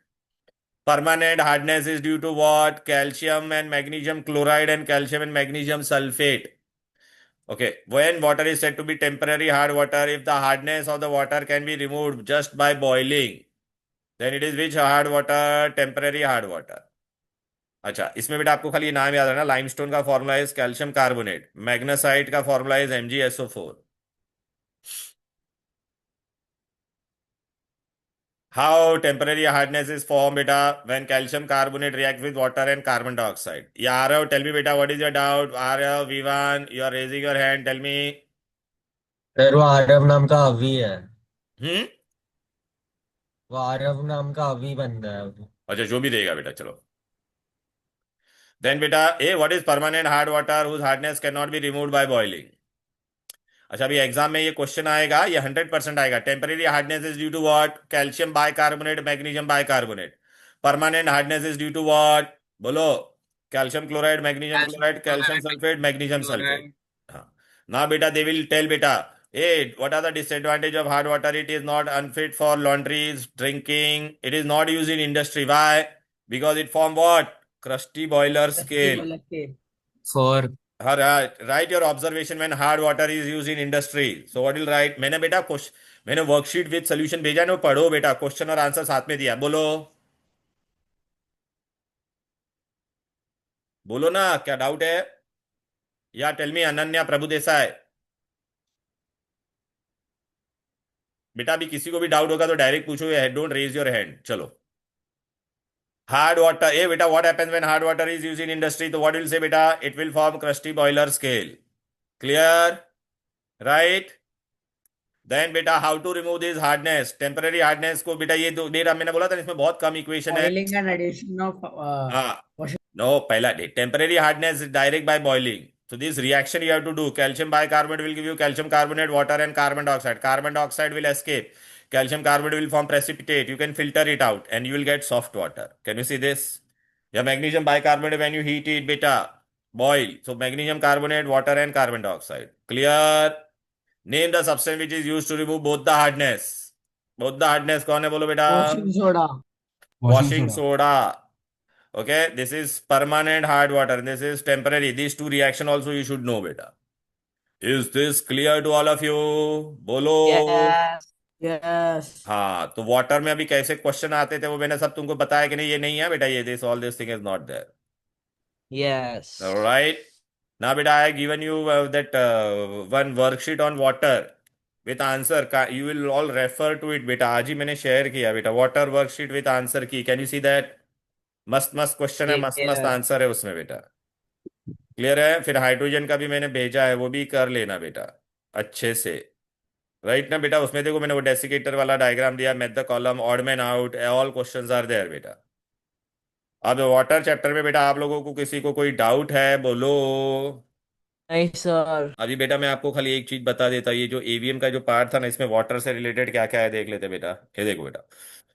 [SPEAKER 1] Permanent hardness is due to what? Calcium and magnesium chloride and calcium and magnesium sulfate. Okay, when water is said to be temporary hard water, if the hardness of the water can be removed just by boiling, then it is which hard water? Temporary hard water. अच्छा, इसमें बेटा आपको खाली ये नाम याद रखना, limestone का formula is calcium carbonate, magnesite का formula is MgSO4. How temporary hardness is formed, beta, when calcium carbonate reacts with water and carbon dioxide? Yeah, Arav, tell me, beta, what is your doubt? Arav, Vivan, you are raising your hand. Tell me.
[SPEAKER 7] Sir वो आरव नाम का अवी है।
[SPEAKER 1] हम्म.
[SPEAKER 7] वो आरव नाम का अवी बंदा है वो।
[SPEAKER 1] अच्छा, जो भी देगा बेटा, चलो. Then, beta, what is permanent hard water whose hardness cannot be removed by boiling? अच्छा, अभी एग्जाम में ये क्वेश्चन आएगा, ये 100% आएगा. Temporary hardness is due to what? Calcium bicarbonate, magnesium bicarbonate. Permanent hardness is due to what? बोलो. Calcium chloride, magnesium chloride, calcium sulphate, magnesium sulphate. हाँ. ना बेटा, दे विल टेल बेटा, what are the disadvantage of hard water? It is not unfit for laundries, drinking. It is not used in industry. Why? Because it form what? Crusty boiler scale.
[SPEAKER 7] For
[SPEAKER 1] Write your observation when hard water is used in industry. So what will write? मैंने बेटा मैंने worksheet with solution भेजा ना, पढ़ो बेटा, question और answer साथ में दिया. बोलो बोलो ना, क्या डाउट है? या टेल मी अनन्या प्रभु देसाई. बेटा अभी किसी को भी डाउट होगा तो डायरेक्ट पूछो, डोंट रेज योर हैंड. चलो. Hard water, beta, what happens when hard water is used in industry? So what will say beta? It will form crusty boiler scale. Clear? Right? Then beta, how to remove this hardness? Temporary hardness को बेटा ये दो data मैंने बोला था, इसमें बहुत कम equation है.
[SPEAKER 4] Boiling and addition of
[SPEAKER 1] हाँ.
[SPEAKER 4] washing.
[SPEAKER 1] No, पहला temporary hardness is direct by boiling. So this reaction you have to do. Calcium bicarbonate will give you calcium carbonate, water and carbon dioxide. Carbon dioxide will escape. Calcium carbonate will form precipitate. You can filter it out and you will get soft water. Can you see this? Yeah, magnesium bicarbonate, when you heat it, beta, boil. So magnesium carbonate, water and carbon dioxide. Clear? Name the substance which is used to remove both the hardness. Both the hardness कौन है बोलो बेटा?
[SPEAKER 4] Washing soda.
[SPEAKER 1] Washing soda. Okay, this is permanent hard water. This is temporary. These two reaction also you should know, beta. Is this clear to all of you? बोलो.
[SPEAKER 4] Yes.
[SPEAKER 1] हाँ, तो water में अभी कैसे क्वेश्चन आते थे वो मैंने सब तुमको बताया कि नहीं, ये नहीं है बेटा, ये this all this thing is not there.
[SPEAKER 4] Yes.
[SPEAKER 1] Alright. Now beta, I have given you that one worksheet on water with answer. You will all refer to it बेटा. आज ही मैंने शेयर किया बेटा, वाटर वर्कशीट विथ आंसर की. Can you see that? मस्त मस्त question है, मस्त मस्त आंसर है उसमें बेटा. क्लियर है? फिर हाइड्रोजन का भी मैंने भेजा है, वो भी कर लेना बेटा अच्छे से. राइट ना बेटा? उसमें देखो मैंने वो डेसिकेटर वाला डायग्राम दिया, match the column, odd man out, all questions are there बेटा. अब वाटर चैप्टर में बेटा आप लोगों को किसी को कोई डाउट है बोलो.
[SPEAKER 4] नहीं सर.
[SPEAKER 1] अभी बेटा मैं आपको खाली एक चीज बता देता, ये जो एवीएम का जो पार्ट था ना, इसमें वाटर से रिलेटेड क्या क्या है देख लेते बेटा. ये देखो बेटा,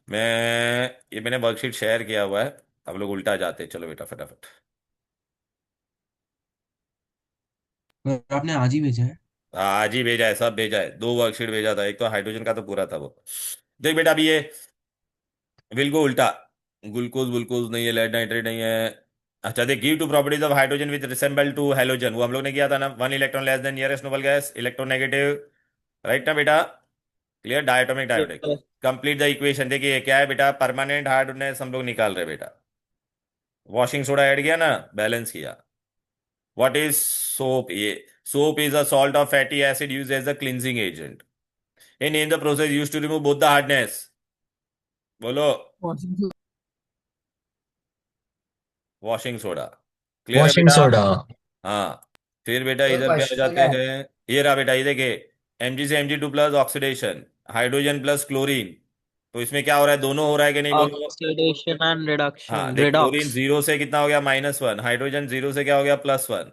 [SPEAKER 1] मैंने वर्कशीट शेयर किया हुआ है. अब लोग उल्टा जाते. चलो बेटा फटाफट.
[SPEAKER 6] आपने आज ही भेजा है?
[SPEAKER 1] आज ही भेजा है, सब भेजा है. दो वर्कशीट भेजा था, एक तो हाइड्रोजन का तो पूरा था वो. देख बेटा अभी ये विल गो उल्टा. ग्लूकोज ग्लूकोज नहीं है, लेड नाइट्रेट नहीं है. अच्छा देख, give two properties of hydrogen with resemble to halogen, वो हम लोग ने किया था ना. 1 electron less than nearest noble gas, electronegative. Right ना बेटा? Clear? Diatomic diatomic. Complete the equation. देखिए क्या है बेटा, परमानेंट हार्डनेस हम लोग निकाल रहे बेटा. वॉशिंग सोडा ऐड किया ना, बैलेंस किया. What is soap? ये soap is a salt of fatty acid used as a cleansing agent. ये name the process used to remove both the hardness. बोलो. Washing soda. क्लियर है
[SPEAKER 7] washing
[SPEAKER 1] बेटा?
[SPEAKER 7] Soda.
[SPEAKER 1] हाँ. फिर बेटा
[SPEAKER 4] तो
[SPEAKER 1] इधर क्या हो
[SPEAKER 4] question
[SPEAKER 1] जाते
[SPEAKER 4] है.
[SPEAKER 1] हैं, ये रहा बेटा, ये देखे, Mg से Mg2 plus oxidation, hydrogen plus chlorine. तो इसमें क्या हो रहा है, दोनों हो रहा है कि नहीं बोलो.
[SPEAKER 8] ऑक्सीडेशन एंड रिडक्शन,
[SPEAKER 1] हाँ देख, क्लोरीन
[SPEAKER 8] रिडॉक्स.
[SPEAKER 1] 0 से कितना हो गया, -1. हाइड्रोजन 0 से क्या हो गया, +1.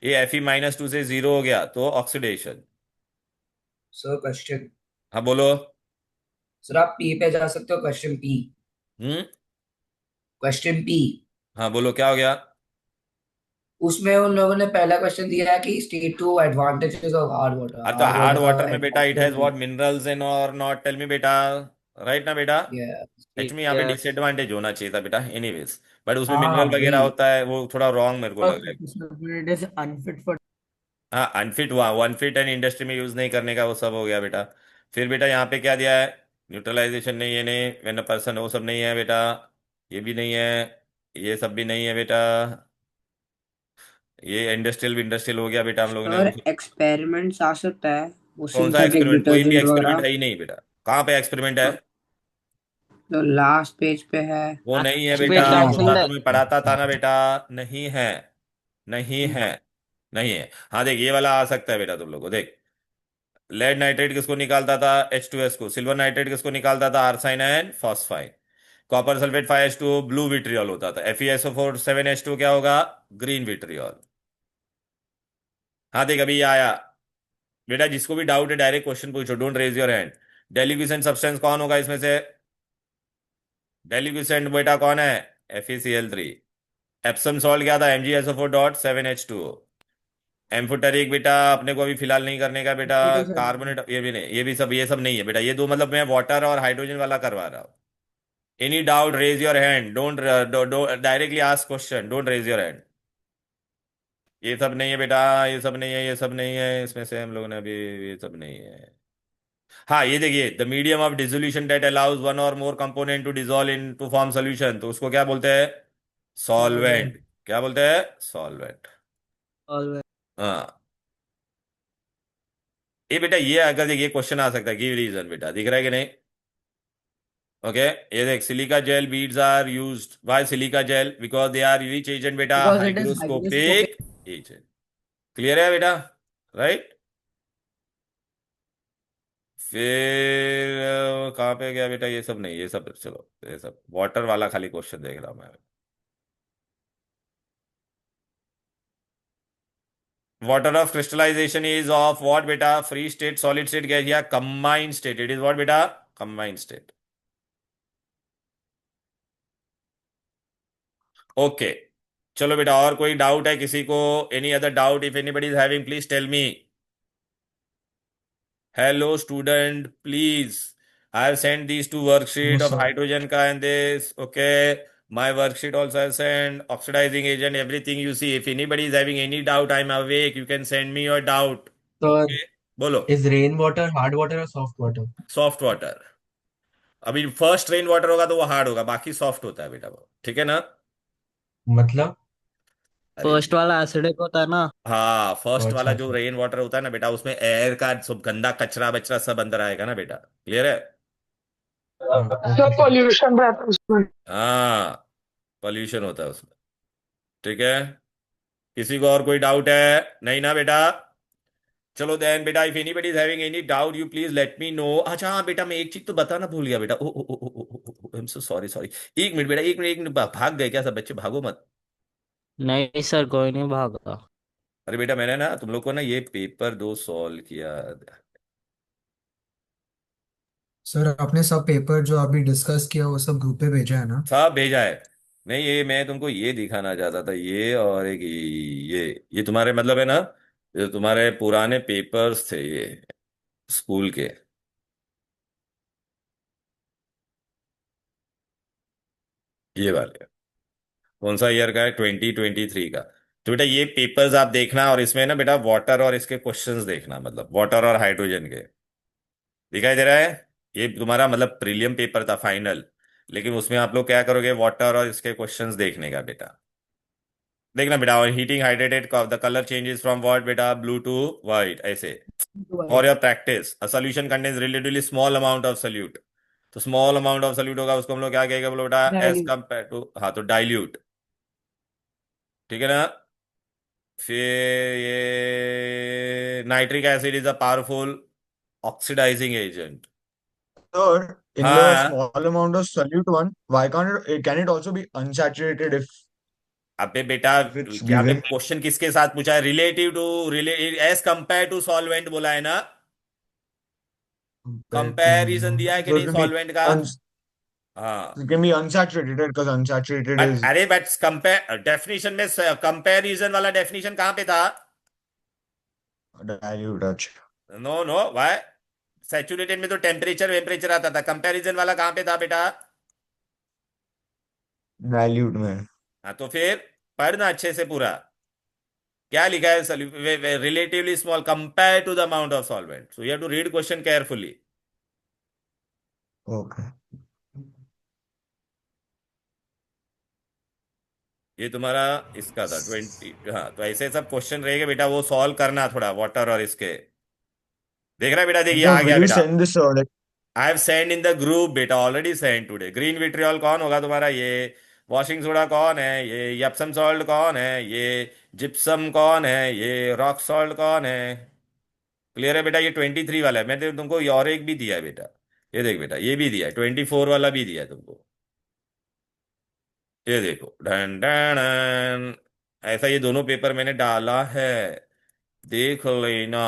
[SPEAKER 1] ये Fe-2 से 0 हो गया, तो ऑक्सीडेशन.
[SPEAKER 4] Sir question.
[SPEAKER 1] हाँ बोलो.
[SPEAKER 4] सर आप पी पे जा सकते हो. Question P.
[SPEAKER 1] Hmm.
[SPEAKER 4] Question P.
[SPEAKER 1] हाँ बोलो, क्या हो गया?
[SPEAKER 4] उसमें उन लोगों ने पहला क्वेश्चन दिया है कि state two advantages of hard water.
[SPEAKER 1] तो
[SPEAKER 4] हार्ड
[SPEAKER 1] हार्ड
[SPEAKER 4] वाटर
[SPEAKER 1] वाटर
[SPEAKER 4] का
[SPEAKER 1] में बेटा it has what
[SPEAKER 4] advantage.
[SPEAKER 1] Minerals in और नॉट, टेल मी बेटा, राइट ना बेटा? एक्चुअली यहाँ पे
[SPEAKER 8] Yes.
[SPEAKER 1] डिसएडवांटेज होना चाहिए था बेटा, एनीवेज, बट उसमें
[SPEAKER 4] हाँ
[SPEAKER 1] मिनरल वगैरह
[SPEAKER 4] वही।
[SPEAKER 1] होता है, वो थोड़ा रॉन्ग मेरे को लग रहा है।
[SPEAKER 4] It is unfit for.
[SPEAKER 1] हाँ अनफिट हुआ, वन फिट एंड इंडस्ट्री में यूज नहीं करने का वो सब हो गया बेटा। फिर बेटा यहाँ पे क्या दिया है? न्यूट्रलाइजेशन नहीं है, नहीं व्हेन अ पर्सन, वो सब नहीं है बेटा, ये भी नहीं है, ये सब भी नहीं है बेटा, ये इंडस्ट्रियल इंडस्ट्रियल हो गया बेटा हम लोग ने
[SPEAKER 4] सर एक्सपेरिमेंट्स आ सकता है, वो
[SPEAKER 1] कौन सा
[SPEAKER 4] सिंथेटिक
[SPEAKER 1] एक्सपेरिमेंट? कोई भी
[SPEAKER 4] डिटर्जेंट
[SPEAKER 1] एक्सपेरिमेंट
[SPEAKER 4] वगैरह।
[SPEAKER 1] है ही नहीं बेटा। कहाँ पे एक्सपेरिमेंट है?
[SPEAKER 4] तो लास्ट पेज पे है।
[SPEAKER 1] वो नहीं है
[SPEAKER 8] Last
[SPEAKER 1] बेटा,
[SPEAKER 8] page
[SPEAKER 1] वो तो
[SPEAKER 8] రాసిందే
[SPEAKER 1] तुम्हें पढ़ाता था ना बेटा। नहीं है, नहीं है, नहीं है। हाँ देख, ये वाला आ सकता है बेटा तुम लोग को, देख। लेड नाइट्रेट किसको निकालता था? H2S को। सिल्वर नाइट्रेट किसको निकालता था? Arsine and phosphine. Copper sulphate 5H2O blue vitriol होता था। FeSO4 7H2 क्या होगा? Green vitriol. हाँ देख, अभी ये आया बेटा, जिसको भी डाउट है डायरेक्ट क्वेश्चन पूछो, don't raise your hand. Deliquescent substance कौन होगा इसमें से? डेलिक्विसेंट बेटा कौन है? FeCl3। एप्सम सॉल्ट क्या था? MgSO4.7H2O। एम्फोटेरिक बेटा अपने को अभी फिलहाल नहीं करने का बेटा। कार्बोनेट ये भी नहीं, ये सब नहीं है बेटा, ये दो मतलब मैं वाटर और हाइड्रोजन वाला करवा रहा हूँ। Any doubt raise your hand, don't directly ask question, don't raise your hand. ये सब नहीं है बेटा, ये सब नहीं है, ये सब नहीं है, इसमें से हम लोगों ने अभी, ये सब नहीं है। हाँ ये देखिए, the medium of dissolution that allows one or more component to dissolve in to form solution, तो उसको क्या बोलते हैं? सॉल्वेंट। क्या बोलते हैं? सॉल्वेंट।
[SPEAKER 8] always
[SPEAKER 1] हाँ ये बेटा, ये अगर देखिए क्वेश्चन आ सकता है, गिव रीजन बेटा, दिख रहा है कि नहीं? ओके, ये देख, silica gel beads are used, why silica gel? Because they are which agent बेटा?
[SPEAKER 4] Because it is
[SPEAKER 1] hygroscopic agent. Clear है बेटा? राइट। फिर कहाँ पे गया बेटा? ये सब नहीं, ये सब चलो, ये सब वाटर वाला खाली क्वेश्चन देख रहा हूं मैं। Water of crystallization is of what बेटा? Free state, solid state, gas या combined state? It is what बेटा? Combined state. ओके, चलो बेटा, और कोई डाउट है किसी को? Any other doubt? If anybody is having please tell me. Hello student please, I have send these two
[SPEAKER 6] No,
[SPEAKER 1] worksheet of
[SPEAKER 6] sir.
[SPEAKER 1] Hydrogen का and this, okay. My worksheet also I send oxidizing agent, everything you see. If anybody is having any doubt, I'm awake, you can send me your doubt.
[SPEAKER 6] Sir,
[SPEAKER 1] Okay, बोलो।
[SPEAKER 6] is rainwater hard water or soft water?
[SPEAKER 1] Soft water. अभी first rain water होगा तो वो hard होगा, बाकी soft होता है बेटा वो, ठीक है ना?
[SPEAKER 6] मतलब?
[SPEAKER 1] अरे
[SPEAKER 8] फर्स्ट वाला एसिडिक होता है ना।
[SPEAKER 1] हाँ, फर्स्ट वाला
[SPEAKER 6] अच्छा
[SPEAKER 1] जो
[SPEAKER 6] अच्छा।
[SPEAKER 1] रेन वाटर होता है ना बेटा, उसमें एयर का सब गंदा कचरा बचरा सब अंदर आएगा ना बेटा, क्लियर है?
[SPEAKER 6] हाँ
[SPEAKER 3] सब
[SPEAKER 6] ओके सर।
[SPEAKER 3] पॉल्यूशन रहता है उसमें।
[SPEAKER 1] हाँ, पॉल्यूशन होता है उसमें, ठीक है। किसी को और कोई डाउट है? नहीं ना बेटा? चलो देन बेटा, if anybody is having any doubt you please let me know. अच्छा हाँ बेटा, मैं एक चीज तो बताना भूल गया बेटा, oh I am so sorry, sorry. एक मिनट बेटा, एक मिनट, भाग गए क्या सब बच्चे? भागो मत।
[SPEAKER 8] नहीं सर, कोई नहीं भागा।
[SPEAKER 1] अरे बेटा, मैंने ना तुम लोग को ना ये पेपर दो सॉल्व किया।
[SPEAKER 9] सर आपने सब पेपर जो अभी डिस्कस किया वो सब ग्रुप पे भेजा है ना?
[SPEAKER 1] सब भेजा है। नहीं, ये मैं तुमको ये दिखाना चाहता था, ये और एक ये तुम्हारे मतलब है ना, ये तुम्हारे पुराने पेपर्स थे ये, स्कूल के। ये वाले कौन सा ईयर का है? 2023 का। तो बेटा ये पेपर्स आप देखना, और इसमें ना बेटा वाटर और इसके क्वेश्चंस देखना, मतलब वाटर और हाइड्रोजन के। दिखाई दे रहा है? ये तुम्हारा मतलब प्रीलियम पेपर था, फाइनल, लेकिन उसमें आप लोग क्या करोगे? वाटर और इसके क्वेश्चंस देखने का बेटा। देखना बेटा, और heating hydrated the colour changes from what बेटा? ब्लू टू व्हाइट, ऐसे। For your practice, a solution contains relatively small amount of solute. तो स्मॉल अमाउंट ऑफ सोल्यूट होगा, उसको हम लोग क्या कहेंगे बोलो बेटा? एज कंपेयर टू, हाँ तो डाइल्यूट, ठीक है ना? फिर ये nitric acid is a powerful oxidising agent.
[SPEAKER 2] Sir, in the
[SPEAKER 1] हाँ,
[SPEAKER 2] small amount of solute one, why can't it, can it also be unsaturated
[SPEAKER 1] अबे बेटा,
[SPEAKER 2] if it's
[SPEAKER 1] यहाँ पे
[SPEAKER 2] given
[SPEAKER 1] क्वेश्चन किसके साथ पूछा है? Relative to, as compare to solvent बोला है ना?
[SPEAKER 6] Compared to
[SPEAKER 1] कंपैरिजन दिया है कि
[SPEAKER 2] so
[SPEAKER 1] नहीं
[SPEAKER 2] it will be
[SPEAKER 1] सॉल्वेंट का?
[SPEAKER 2] uns
[SPEAKER 1] हाँ
[SPEAKER 2] It can be unsaturated because unsaturated
[SPEAKER 1] but
[SPEAKER 2] is
[SPEAKER 1] अरे बट कंपेयर डेफिनेशन में कंपैरिजन वाला डेफिनेशन कहाँ पे था?
[SPEAKER 2] dilute. अच्छा
[SPEAKER 1] नो नो वाई, सैचुरेटेड में तो टेम्परेचर वेम्परेचर आता था, कंपैरिजन वाला कहाँ पे था बेटा?
[SPEAKER 2] dilute में.
[SPEAKER 1] हाँ तो फिर पढ़ना अच्छे से पूरा, क्या लिखा है? Relatively small compare to the amount of solvent, so you have to read question carefully.
[SPEAKER 2] Okay.
[SPEAKER 1] ये तुम्हारा इसका था 20। हाँ तो ऐसे सब क्वेश्चन रहेंगे बेटा, वो सॉल्व करना थोड़ा वाटर और इसके। देख रहा है बेटा, देखिए
[SPEAKER 2] So
[SPEAKER 1] आ
[SPEAKER 2] will
[SPEAKER 1] गया
[SPEAKER 2] you
[SPEAKER 1] बेटा।
[SPEAKER 2] send this like
[SPEAKER 1] I have send in the group बेटा, already send today. Green vitriol कौन होगा तुम्हारा? ये वॉशिंग सोडा कौन है? ये एप्सम सॉल्ट कौन है? ये जिप्सम कौन है? ये रॉक सॉल्ट कौन है? क्लियर है बेटा? ये 23 वाला है, मैंने तुमको ये और एक भी दिया है बेटा। ये देख बेटा, ये भी दिया है, 24 वाला भी दिया है तुमको। ये देखो, डन डन डन। ऐसा ये दोनों पेपर मैंने डाला है, देख लेना।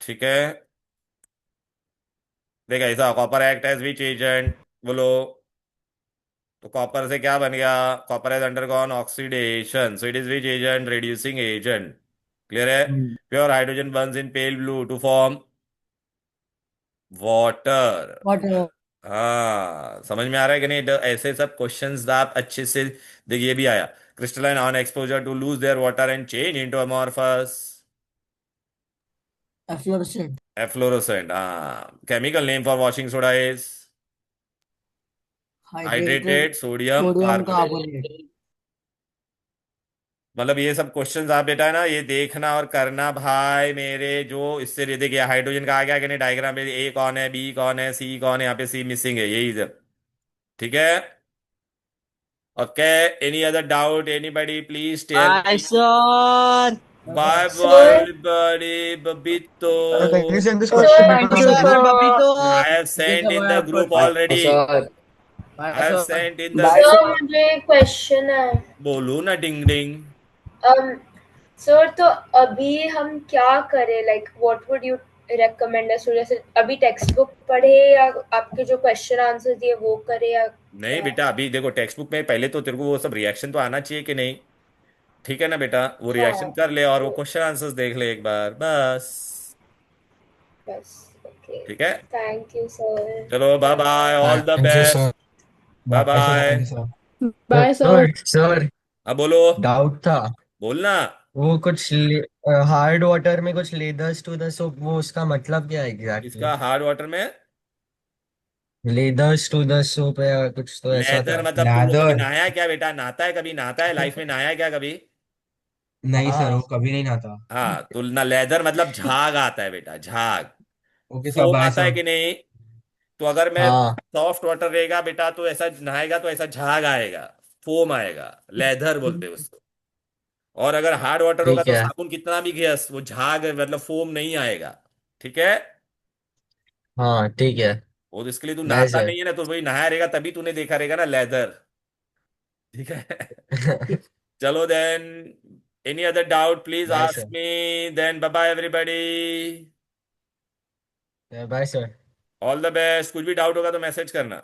[SPEAKER 1] ठीक है, देखा ऐसा copper act as which agent, बोलो। तो कॉपर से क्या बन गया? Copper has undergone oxidation, so it is which agent? Reducing agent. Clear है? Pure hydrogen burns in pale blue to form water.
[SPEAKER 4] Water.
[SPEAKER 1] हाँ समझ में आ रहा है कि नहीं? ऐसे सब क्वेश्चंस आप अच्छे से देखिए। ये भी आया, crystalline on exposure to lose their water and change into amorphous
[SPEAKER 4] efflorescent.
[SPEAKER 1] Efflorescent. हाँ, chemical name for washing soda is
[SPEAKER 4] hydrated
[SPEAKER 1] hydrated sodium
[SPEAKER 4] sodium
[SPEAKER 1] carbonate.
[SPEAKER 4] Carbonate.
[SPEAKER 1] मतलब ये सब क्वेश्चंस आप बेटा ना ये देखना और करना भाई मेरे। जो इससे ये देखिए, हाइड्रोजन का आ गया कि नहीं डायग्राम में? ए कौन है, बी कौन है, सी कौन है? यहाँ पे सी मिसिंग है, यही सब। ठीक है, okay. Any other doubt anybody? Please tell
[SPEAKER 8] bye
[SPEAKER 1] me.
[SPEAKER 8] Sir.
[SPEAKER 1] Bye bye
[SPEAKER 3] Sir,
[SPEAKER 1] everybody, बबीतो।
[SPEAKER 2] can you send this
[SPEAKER 3] sir,
[SPEAKER 2] question
[SPEAKER 8] thank
[SPEAKER 2] paper
[SPEAKER 8] you
[SPEAKER 2] on the
[SPEAKER 3] just
[SPEAKER 8] sir
[SPEAKER 2] group?
[SPEAKER 8] बबीतो।
[SPEAKER 1] I have
[SPEAKER 4] ठीक
[SPEAKER 1] sent
[SPEAKER 4] है
[SPEAKER 1] in
[SPEAKER 4] भाई,
[SPEAKER 1] the
[SPEAKER 4] आपको।
[SPEAKER 1] group
[SPEAKER 5] Bye,
[SPEAKER 1] already.
[SPEAKER 5] sir.
[SPEAKER 4] Bye
[SPEAKER 1] I have
[SPEAKER 4] sir.
[SPEAKER 1] sent in the
[SPEAKER 5] Bye,
[SPEAKER 3] sir,
[SPEAKER 5] sir.
[SPEAKER 3] मुझे एक question है।
[SPEAKER 1] बोलो ना डिंग डिंग।
[SPEAKER 3] सर तो अभी हम क्या करें? Like what would you recommend us? जैसे अभी टेक्स्ट बुक पढ़े या आपके जो क्वेश्चन आंसर दिए वो करे या
[SPEAKER 1] नहीं
[SPEAKER 3] क्या?
[SPEAKER 1] बेटा, अभी देखो टेक्स्ट बुक में पहले तो तेरे को वो सब रिएक्शन तो आना चाहिए कि नहीं? ठीक है ना बेटा, वो
[SPEAKER 3] हाँ,
[SPEAKER 1] रिएक्शन कर ले और वो क्वेश्चन आंसर्स देख ले एक बार बस।
[SPEAKER 3] बस। ओके,
[SPEAKER 1] ठीक है,
[SPEAKER 3] थैंक यू सर।
[SPEAKER 1] चलो bye bye, all the
[SPEAKER 9] thank you
[SPEAKER 1] best.
[SPEAKER 9] Sir.
[SPEAKER 1] Bye
[SPEAKER 6] bye sir,
[SPEAKER 1] bye.
[SPEAKER 6] Thank you sir.
[SPEAKER 3] Bye sir.
[SPEAKER 6] Sir sir,
[SPEAKER 1] हाँ बोलो,
[SPEAKER 6] डाउट था।
[SPEAKER 1] बोलना।
[SPEAKER 6] वो कुछ हार्ड वाटर में कुछ लेदर्स टू द सोप, वो उसका मतलब क्या है एग्जैक्टली?
[SPEAKER 1] इसका हार्ड वाटर में
[SPEAKER 6] लेदर्स टू द सोप है कुछ तो ऐसा
[SPEAKER 1] लेदर
[SPEAKER 6] था।
[SPEAKER 1] मतलब, तुम लोग कभी
[SPEAKER 6] लैदर।
[SPEAKER 1] नहाया है क्या बेटा? नहाता है कभी? नहाता है लाइफ में? नहाया है क्या कभी?
[SPEAKER 6] नहीं सर,
[SPEAKER 4] हाँ।
[SPEAKER 6] वो कभी नहीं नहाता।
[SPEAKER 1] हाँ तो ना, लेदर मतलब झाग आता है बेटा, झाग।
[SPEAKER 6] ओके सर,
[SPEAKER 1] फोम
[SPEAKER 6] बाय
[SPEAKER 1] आता है
[SPEAKER 6] सर।
[SPEAKER 1] कि नहीं? तो अगर मैं
[SPEAKER 6] हाँ
[SPEAKER 1] सॉफ्ट वाटर रहेगा बेटा तो ऐसा नहाएगा तो ऐसा झाग आएगा, फोम आएगा, लेदर बोलते हैं उसको। और अगर हार्ड वाटर होगा
[SPEAKER 6] ठीक
[SPEAKER 1] तो
[SPEAKER 6] है।
[SPEAKER 1] साबुन कितना भी घिस, वो झाग मतलब फोम नहीं आएगा। ठीक है,
[SPEAKER 6] हाँ ठीक है।
[SPEAKER 1] वो तो इसके लिए तू
[SPEAKER 6] बाय
[SPEAKER 1] नहाता
[SPEAKER 6] सर।
[SPEAKER 1] नहीं है ना, तो वही नहाया रहेगा तभी तूने देखा रहेगा ना लेदर। ठीक है। चलो then, any other doubt please
[SPEAKER 6] bye
[SPEAKER 1] ask
[SPEAKER 6] sir.
[SPEAKER 1] Me. Then bye bye everybody,
[SPEAKER 6] bye sir.
[SPEAKER 1] All the best. कुछ भी डाउट होगा तो मैसेज करना।